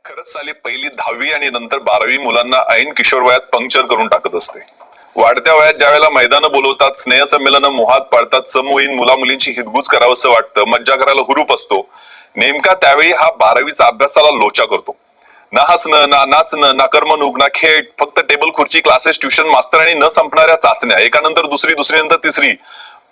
खरंच साली पहिली 10वी आणि नंतर 12वी मुलांना ऐन किशोर वयात पंक्चर करून टाकत असते. वाढत्या वयात ज्या वेळेला मैदानं बोलवतात, स्नेहसंमेलन मोहात पाडतात, समवयीन मुला मुलींची हितगुज करावंसं वाटतं, मज्जा करायला हुरूप असतो, नेमका त्यावेळी हा 12वीचा अभ्यासाला लोचा करतो. ना हसणं, ना नाचणं, ना करमणूक, ना खेळ, फक्त टेबल खुर्ची, क्लासेस, ट्युशन, मास्तर आणि न संपणाऱ्या चाचण्या, एकानंतर दुसरी, दुसरीनंतर तिसरी.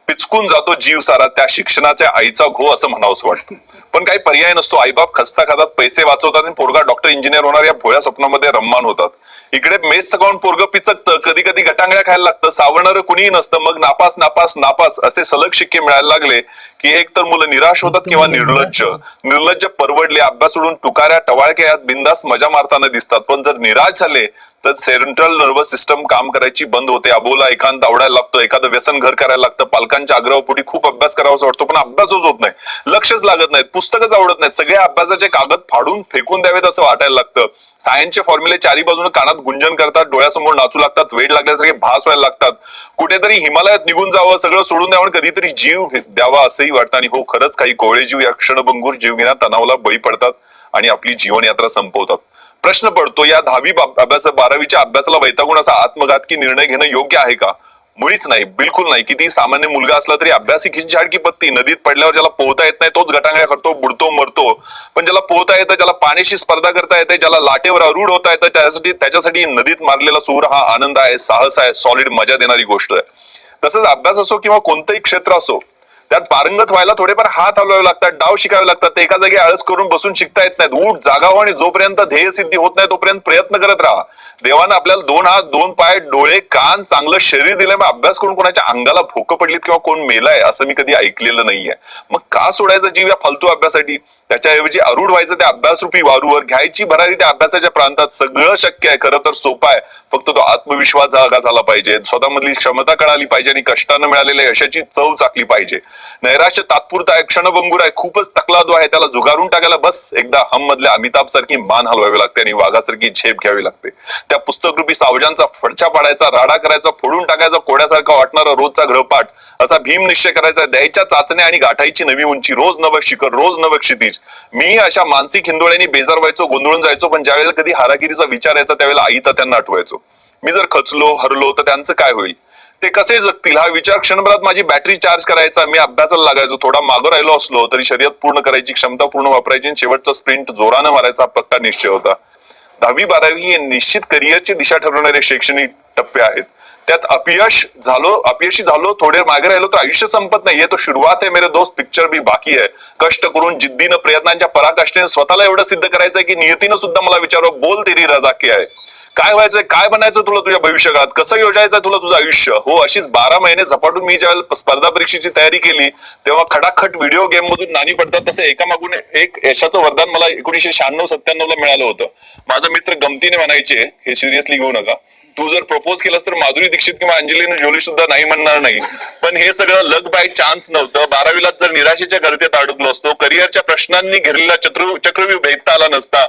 पिचकून जातो जीव सारा त्या शिक्षणाच्या आईचा घो असं म्हणावंसं वाटतं. पण काही पर्याय नसतो. आईबाप खस्ता खातात, पैसे वाचवतात आणि पोरगा डॉक्टर इंजिनियर होणार या भोळ्या स्वप्नामध्ये रम्मान होतात. इकडे मेस सकाळून पोरग पिचकतं, कधी कधी गटांगळ्या खायला लागतं, सावरणारं कुणीही नसतं. मग नापास नापास नापास असे सलग शिक्के मिळायला लागले की एक तर मुलं निराश होतात किंवा निर्लज्ज परवडले, अभ्यास सोडून टुकाऱ्या टवाळक्या यात बिंदास मजा मारताना दिसतात. पण जर निराश झाले तर सेंट्रल नर्वस सिस्टम काम करायची बंद होते, अबोला एकांत आवडायला लागतो, एखादं व्यसन घर करायला लागतं, पालकांच्या आग्रहापोटी खूप अभ्यास करावासा वाटतो पण अभ्यासच होत नाही, लक्षच लागत नाहीत, पुस्तकच आवडत नाहीत, सगळ्या अभ्यासाचे कागद फाडून फेकून द्यावेत असं वाटायला लागतं. सायन्सचे फॉर्म्युले चारी बाजूने कानात गुंजन करतात, डोळ्यासमोर नाचू लागतात, वेड लागल्यासारखे भास व्हायला लागतात. कुठेतरी हिमालयात निघून जावं, सगळं सोडून द्यावं, कधीतरी जीव द्यावा असंही वाटतं. आणि हो, खरंच काही कोवळे जीव या क्षणभंगूर जीवघेण्या तणावाला बळी पडतात आणि आपली जीवन यात्रा संपवतात. प्रश्न पडतो, या 10वी 12वीच्या अभ्यासाला वैतागून असा आत्मघातकी निर्णय घेणं योग्य आहे का? मुळीच नाही, बिलकुल नाही. किती सामान्य मुलगा असला तरी अभ्यासिक ही झाडकी पत्ती. नदीत पडल्यावर ज्याला पोहता येत नाही तोच गटांगळ्या करतो, बुडतो, मरतो. पण ज्याला पोहता येतं, ज्याला पाण्याशी स्पर्धा करता येते, ज्याला लाटेवर आरूढ होता येतं, त्याच्यासाठी नदीत मारलेला सूर हा आनंद आहे, साहस आहे, सॉलिड मजा देणारी गोष्ट आहे. तसंच अभ्यास असो किंवा कोणतंही क्षेत्र असो, त्यात पारंगत व्हायला थोडेफार हात हलवावे लागतात, डाव शिकावे लागतात. ते एका जागी आळस करून बसून शिकता येत नाहीत. उठ, जागा हो आणि जोपर्यंत ध्येय सिद्धी होत नाही तोपर्यंत प्रयत्न करत राहा. देवानं आपल्याला 2 हात, 2 पाय, डोळे, कान, चांगलं शरीर दिलंय. मग अभ्यास करून कोणाच्या अंगाला भोकं पडलीत किंवा कोण मेलाय असं मी कधी ऐकलेलं नाहीये. मग का सोडायचं जीव या फालतू अभ्यासासाठी? त्याच्याऐवजी आरूढ व्हायचं त्या अभ्यासरूपी वारूवर, घ्यायची भरारी त्या अभ्यासाच्या प्रांतात. सगळं शक्य आहे, खरं तर सोपं आहे, फक्त तो आत्मविश्वास जागा झाला पाहिजे, स्वतःमधली क्षमता कळाली पाहिजे आणि कष्टानं मिळालेल्या यशाची चव चाकली पाहिजे. नैराश्य तात्पुरता आहे, क्षणभंगूर आहे, खूपच तकलादू आहे, त्याला जुगारून टाकायला बस एकदा हम मधल्या अमिताभ सारखी मान हलवावी लागते आणि वाघासारखी झेप घ्यावी लागते. त्या पुस्तकरूपी सावजांचा फडछा पाडायचा, राडा करायचा, फोडून टाकायचा, कोड्यासारखा वाटणारा रोजचा गृहपाठ असा भीम निश्चय करायचा, द्यायच्या चाचण्या आणि गाठायची नवी उंची, रोज नवं शिखर, रोज नवं क्षितिज. मी अशा मानसिक हिंदोळ्यांनी बेजार व्हायचो, गोंधळून जायचो. पण ज्यावेळेला कधी हाराकिरीचा विचार यायचा त्यावेळेला आई तात्यांना आठवायचो. मी जर खचलो, हरलो तर त्यांचं काय होईल, ते कसे जगतील, हा विचार क्षणभरात माझी बॅटरी चार्ज करायचा. मी अभ्यासाला लागायचो. थोडा मागं राहिलो असलो तरी शर्यत पूर्ण करायची क्षमता पूर्ण वापरायची आणि शेवटचा स्प्रिंट जोरानं मारायचा पक्का निश्चय होता. 10वी 12वी हे निश्चित करिअरची दिशा ठरवणारे शैक्षणिक टप्पे आहेत. त्यात अपयशी झालो, थोडे मागे राहिलो तर आयुष्य संपत नाही. तो शुरुआत है मेरे दोस्त, पिक्चर भी बाकी आहे. कष्ट करून, जिद्दीनं, प्रयत्नांच्या पराकाष्ठेने स्वतःला एवढं सिद्ध करायचंय की नियतीनं सुद्धा मला विचारावं, बोल तेरी रजा क्या आहे. काय व्हायचंय, काय बनायचं तुला तुझ्या भविष्यकाळात, कसं योजायचंय तुला तुझं आयुष्य. हो, अशीच 12 महिने झपाटून मी ज्यावेळेला स्पर्धा परीक्षेची तयारी केली तेव्हा खडाखट व्हिडिओ गेम मधून नाणी पडतात तसं एकामागून एक यशाचं वरदान मला 1996-97 ला मिळालं होतं. माझा मित्र गमतीने म्हणायचे, हे सिरियसली घेऊ नका, तू जर प्रपोज केलास तर माधुरी दीक्षित किंवा अंजलीना जोली सुद्धा नाही म्हणणार नाही. पण हे सगळं लक बाय चान्स नव्हतं. 12वीला जर निराशेच्या गर्तेत अडकलो असतो, करिअरच्या प्रश्नांनी घेरलेला चक्रव्यूह भेदता आला नसता,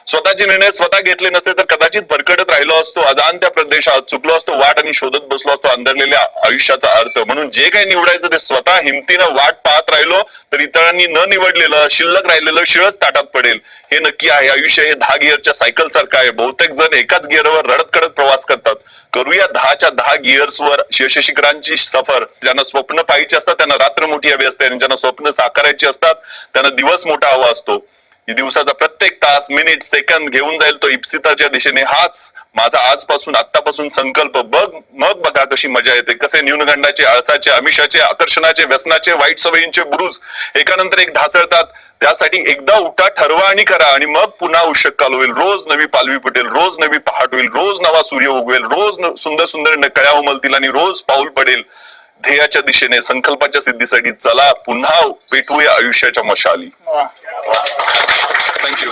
स्वतःचे निर्णय स्वतः घेतले नसते तर कदाचित भरकटत राहिलो असतो, अजाणत्या प्रदेशात चुकलो असतो वाट आणि शोधत बसलो असतो अंधरलेल्या आयुष्याचा अर्थ. म्हणून जे काही निवडायचं ते स्वतः हिमतीनं वाट पाहत राहिलो तर इतरांनी न निवडलेलं, शिल्लक राहिलेलं शिळच ताटात पडेल. हे नक्की आहे, आयुष्य हे 10 गिअरच्या सायकल सारखं आहे. बहुतेक जण एकाच गिअरवर रडत कडत प्रवास करतात. करूया 10च्या 10 गिअर्सवर यश शिखरांची सफर. ज्यांना स्वप्न पाहायची असतात त्यांना रात्र मोठी हवी असते आणि ज्यांना स्वप्न साकारायची असतात त्यांना दिवस मोठा हवा असतो. दिवसाचा प्रत्येक तास, मिनिट, सेकंद घेऊन जाईल तो इप्सिताच्या दिशेने. हाच माझा आजपासून, आत्तापासून संकल्प. मग बघा कशी मजा येते, कसे न्यूनगंडाचे, आळसाचे, आमिषाचे, आकर्षणाचे, व्यसनाचे, वाईट सवयींचे बुरुज एकानंतर एक ढासळतात. त्यासाठी एकदा उठा, ठरवा आणि करा आणि मग पुन्हा उषक काल होईल. रोज नवी पालवी फुटेल, रोज नवी पहाट होईल, रोज नवा सूर्य उगवेल, रोज सुंदर सुंदर कळ्या उमलतील आणि रोज पाऊल पडेल ध्येयाच्या दिशेने. संकल्पाच्या सिद्धीसाठी चला पुन्हा पेटवूया आयुष्याच्या मशाली. थँक्यू.